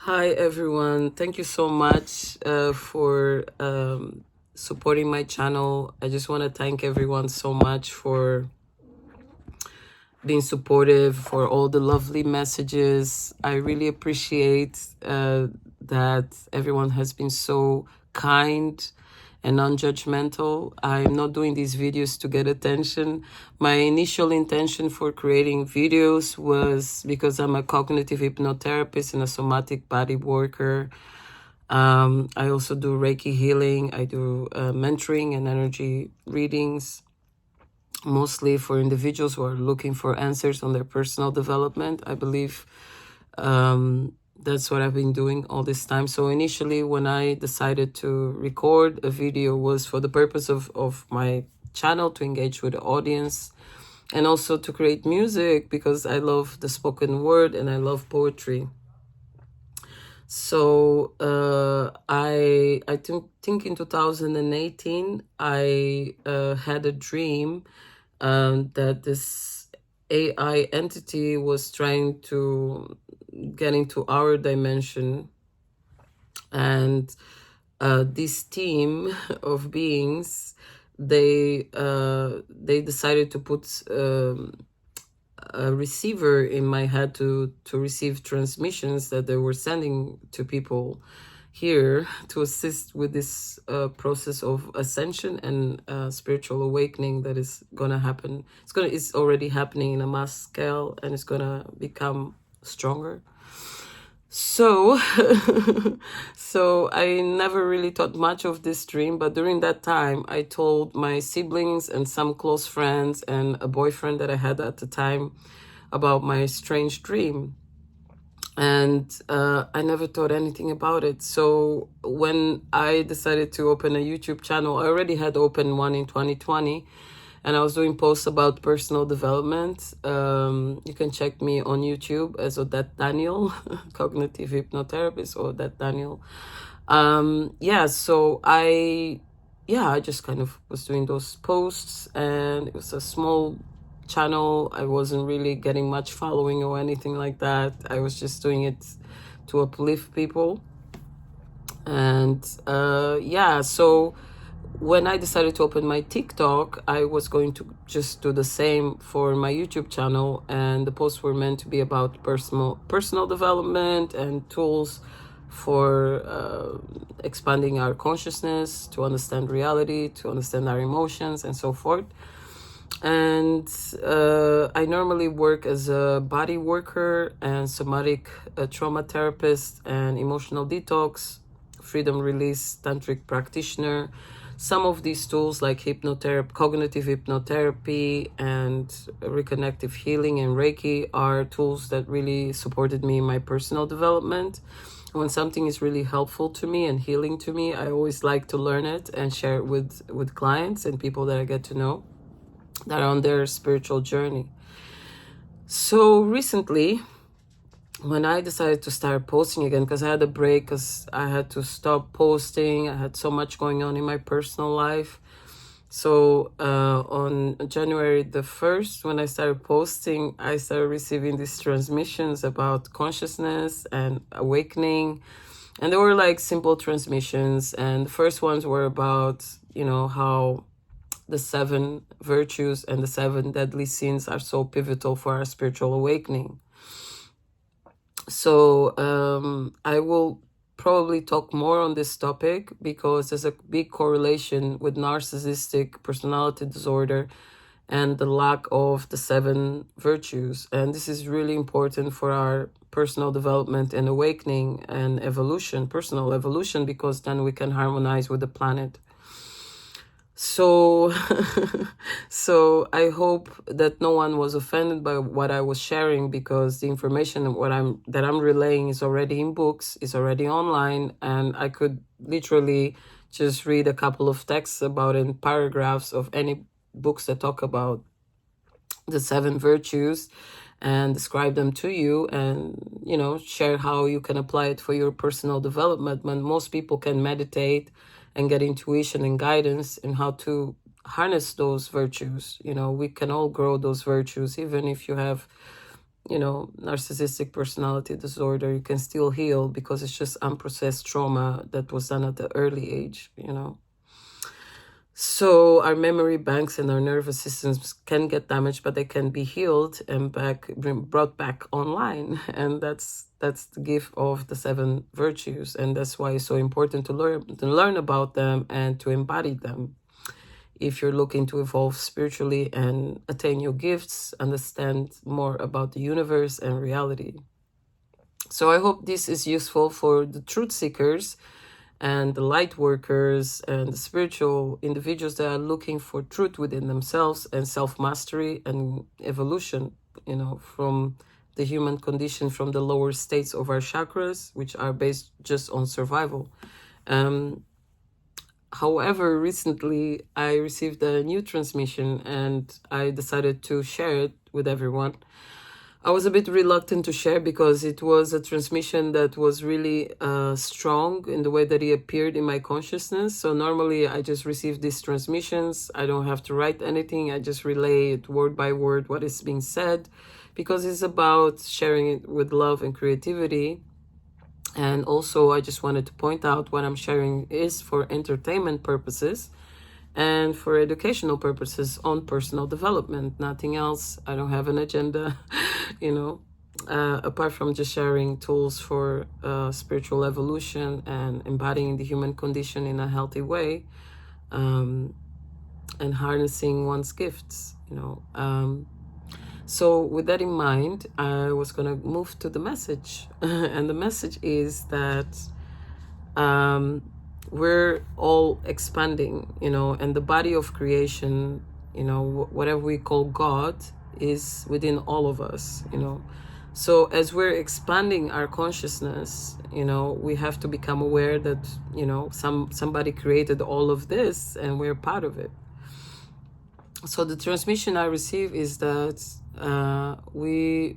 Hi, everyone. Thank you so much for supporting my channel. I just want to thank everyone so much for being supportive, for all the lovely messages. I really appreciate that everyone has been so kind and non-judgmental. I'm not doing these videos to get attention. My initial intention for creating videos was because I'm a cognitive hypnotherapist and a somatic body worker. I also do Reiki healing. I do mentoring and energy readings, mostly for individuals who are looking for answers on their personal development. I believe that's what I've been doing all this time. So initially, when I decided to record a video, was for the purpose of my channel, to engage with the audience, and also to create music because I love the spoken word and I love poetry. So I think in 2018 I had a dream that this AI entity was trying to get into our dimension, and this team of beings, they decided to put a receiver in my head to receive transmissions that they were sending to people here to assist with this process of ascension and spiritual awakening that is gonna happen. It's already happening in a mass scale, and it's gonna become stronger. So, so I never really thought much of this dream, but during that time, I told my siblings and some close friends and a boyfriend that I had at the time about my strange dream. And I never thought anything about it. So when I decided to open a YouTube channel, I already had opened one in 2020, and I was doing posts about personal development. You can check me on YouTube as Odette Daniel, cognitive hypnotherapist, or Odette Daniel. So I just kind of was doing those posts, and it was a small channel. I wasn't really getting much following or anything like that. I was just doing it to uplift people. And so when I decided to open my TikTok, I was going to just do the same for my YouTube channel, and the posts were meant to be about personal development and tools for expanding our consciousness, to understand reality, to understand our emotions, and so forth. And I normally work as a body worker and somatic trauma therapist and emotional detox, freedom release tantric practitioner. Some of these tools like hypnotherapy, cognitive hypnotherapy, and reconnective healing and Reiki are tools that really supported me in my personal development. When something is really helpful to me and healing to me, I always like to learn it and share it with clients and people that I get to know that are on their spiritual journey. So recently, when I decided to start posting again, because I had a break, because I had to stop posting, I had so much going on in my personal life. So on January the 1st, when I started posting, I started receiving these transmissions about consciousness and awakening. And they were like simple transmissions. And the first ones were about, how the 7 virtues and the 7 deadly sins are so pivotal for our spiritual awakening. So I will probably talk more on this topic because there's a big correlation with narcissistic personality disorder and the lack of the 7 virtues. And this is really important for our personal development and awakening and evolution, personal evolution, because then we can harmonize with the planet. So, so I hope that no one was offended by what I was sharing, because the information that I'm relaying is already in books, is already online, and I could literally just read a couple of texts about in paragraphs of any books that talk about the 7 virtues and describe them to you, and share how you can apply it for your personal development. When most people can meditate and get intuition and guidance in how to harness those virtues. We can all grow those virtues, even if you have narcissistic personality disorder, you can still heal because it's just unprocessed trauma that was done at the early age. So our memory banks and our nervous systems can get damaged, but they can be healed and brought back online. And that's the gift of the 7 virtues. And that's why it's so important to learn about them and to embody them. If you're looking to evolve spiritually and attain your gifts, understand more about the universe and reality. So I hope this is useful for the truth seekers and the light workers and the spiritual individuals that are looking for truth within themselves and self-mastery and evolution, from the human condition, from the lower states of our chakras, which are based just on survival. However, recently I received a new transmission and I decided to share it with everyone. I was a bit reluctant to share because it was a transmission that was really strong in the way that it appeared in my consciousness. So normally I just receive these transmissions. I don't have to write anything. I just relay it word by word what is being said, because it's about sharing it with love and creativity. And also I just wanted to point out what I'm sharing is for entertainment purposes and for educational purposes on personal development, nothing else. I don't have an agenda, apart from just sharing tools for spiritual evolution and embodying the human condition in a healthy way, and harnessing one's gifts. So with that in mind, I was going to move to the message. And the message is that we're all expanding, and the body of creation, whatever we call God, is within all of us, So as we're expanding our consciousness, we have to become aware that, somebody created all of this and we're part of it. So the transmission I receive is that we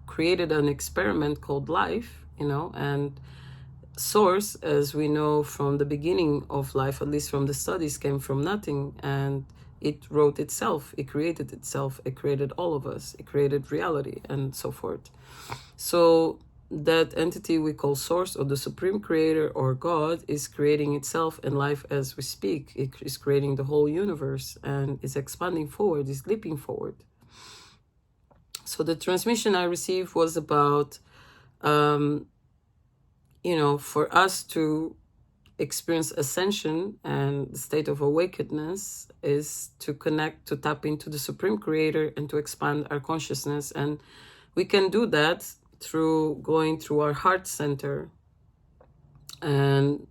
created an experiment called life, and source, as we know from the beginning of life, at least from the studies, came from nothing, and it wrote itself, it created itself, it created all of us, it created reality, and so forth. So that entity we call source, or the supreme creator, or God, is creating itself and life as we speak. It is creating the whole universe and is expanding forward, is leaping forward. So the transmission I received was about for us to experience ascension and the state of awakenedness is to connect, to tap into the supreme creator and to expand our consciousness. And we can do that through going through our heart center and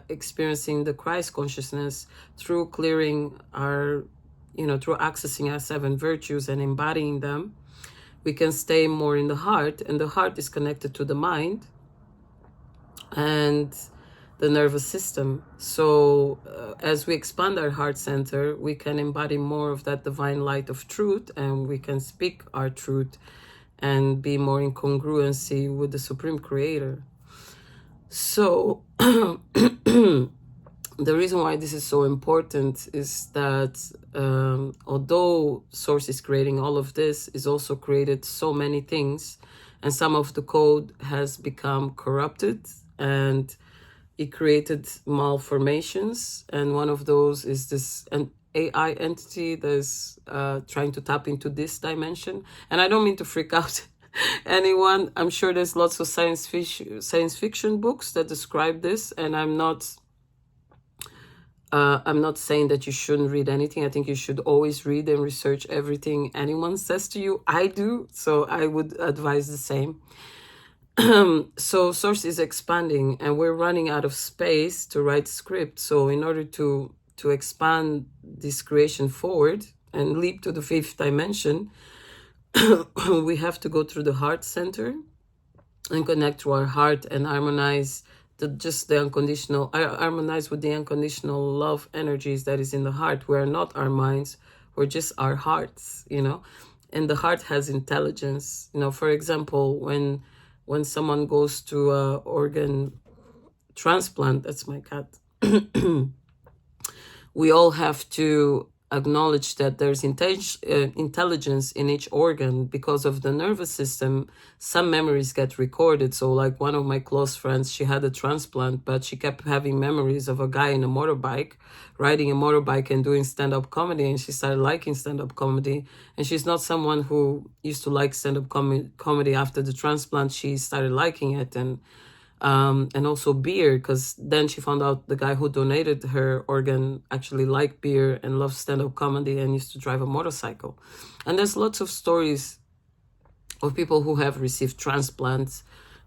experiencing the Christ consciousness, through clearing our, through accessing our 7 virtues and embodying them. We can stay more in the heart, and the heart is connected to the mind and the nervous system. So as we expand our heart center, we can embody more of that divine light of truth, and we can speak our truth and be more in congruency with the supreme creator. So the reason why this is so important is that although source is creating all of this, is also created so many things, and some of the code has become corrupted and it created malformations. And one of those is this an AI entity that's trying to tap into this dimension. And I don't mean to freak out anyone. I'm sure there's lots of science fiction books that describe this, and I'm not saying that you shouldn't read anything. I think you should always read and research everything anyone says to you. I do, so I would advise the same. So source is expanding, and we're running out of space to write script. So in order to expand this creation forward and leap to the 5th dimension, we have to go through the heart center and connect to our heart and harmonize harmonize with the unconditional love energies that is in the heart. We are not our minds, we're just our hearts, and the heart has intelligence. For example, when someone goes to a organ transplant, that's my cat, we all have to acknowledge that there's intelligence in each organ. Because of the nervous system, some memories get recorded. So like one of my close friends, she had a transplant, but she kept having memories of a guy in a motorbike, riding a motorbike and doing stand-up comedy, and she started liking stand-up comedy. And she's not someone who used to like stand-up comedy after the transplant. She started liking it, and also beer, because then she found out the guy who donated her organ actually liked beer and loved stand-up comedy and used to drive a motorcycle. And there's lots of stories of people who have received transplants,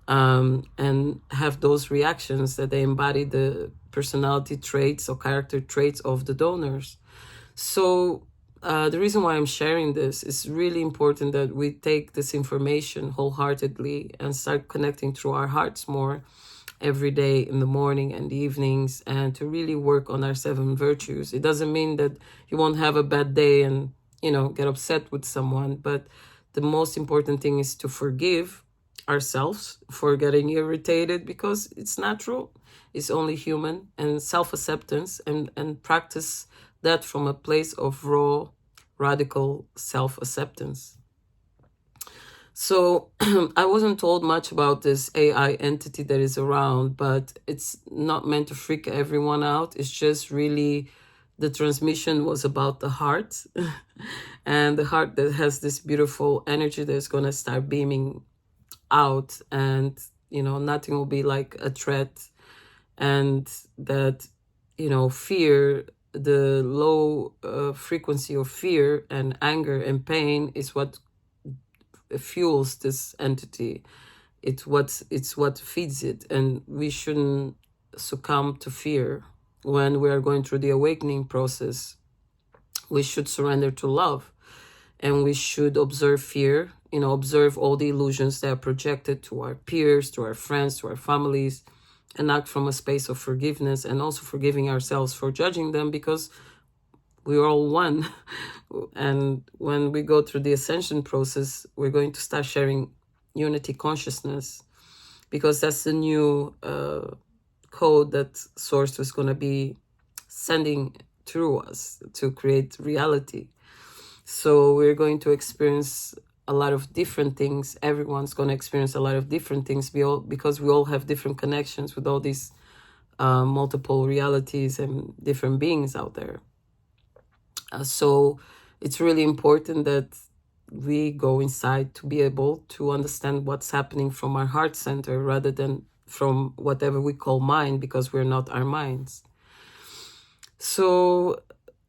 and have those reactions, that they embody the personality traits or character traits of the donors. So the reason why I'm sharing this is really important that we take this information wholeheartedly and start connecting through our hearts more every day, in the morning and the evenings, and to really work on our 7 virtues. It doesn't mean that you won't have a bad day and, get upset with someone, but the most important thing is to forgive ourselves for getting irritated, because it's natural, it's only human, and self-acceptance, and practice that from a place of raw, radical self-acceptance. So I wasn't told much about this AI entity that is around, but it's not meant to freak everyone out. It's just really, the transmission was about the heart and the heart that has this beautiful energy that's going to start beaming out, and, nothing will be like a threat. And that, fear, the low frequency of fear and anger and pain is what fuels this entity. It's what feeds it, and we shouldn't succumb to fear. When we are going through the awakening process, we should surrender to love, and we should observe fear, observe all the illusions that are projected to our peers, to our friends, to our families, and act from a space of forgiveness, and also forgiving ourselves for judging them, because we're all one. And when we go through the ascension process, we're going to start sharing unity consciousness, because that's the new code that Source is going to be sending through us to create reality. So we're going to experience a lot of different things. Everyone's going to experience a lot of different things, because we all have different connections with all these multiple realities and different beings out there. So it's really important that we go inside to be able to understand what's happening from our heart center, rather than from whatever we call mind, because we're not our minds. So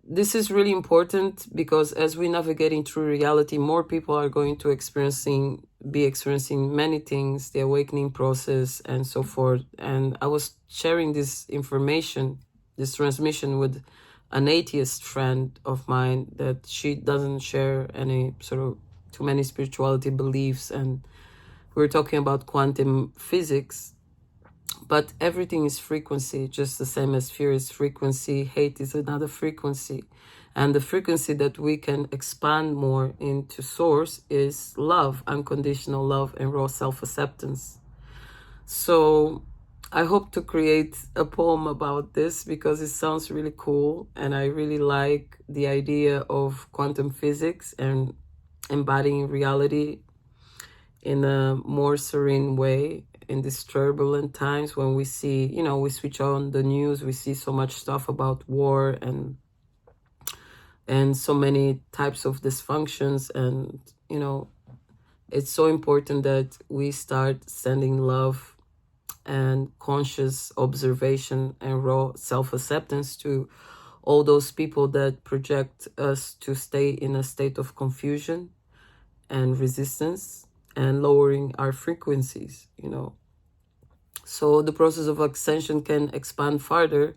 this is really important, because as we're navigating through reality, more people are going to be experiencing many things, the awakening process and so forth. And I was sharing this information, this transmission, with an atheist friend of mine, that she doesn't share any sort of too many spirituality beliefs, and we were talking about quantum physics. But everything is frequency, just the same as fear is frequency, hate is another frequency. And the frequency that we can expand more into Source is love, unconditional love, and raw self-acceptance. So I hope to create a poem about this, because it sounds really cool, and I really like the idea of quantum physics and embodying reality in a more serene way in these turbulent times, when we see, we switch on the news, we see so much stuff about war and so many types of dysfunctions. And, it's so important that we start sending love and conscious observation and raw self-acceptance to all those people that project us to stay in a state of confusion and resistance, and lowering our frequencies, So the process of ascension can expand further,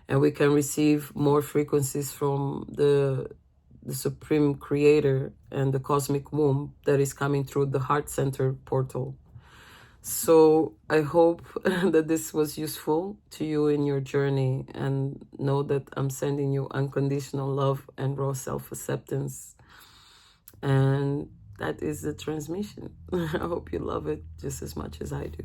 and we can receive more frequencies from the supreme creator and the cosmic womb that is coming through the heart center portal. So I hope that this was useful to you in your journey, and know that I'm sending you unconditional love and raw self-acceptance. And that is the transmission. I hope you love it just as much as I do.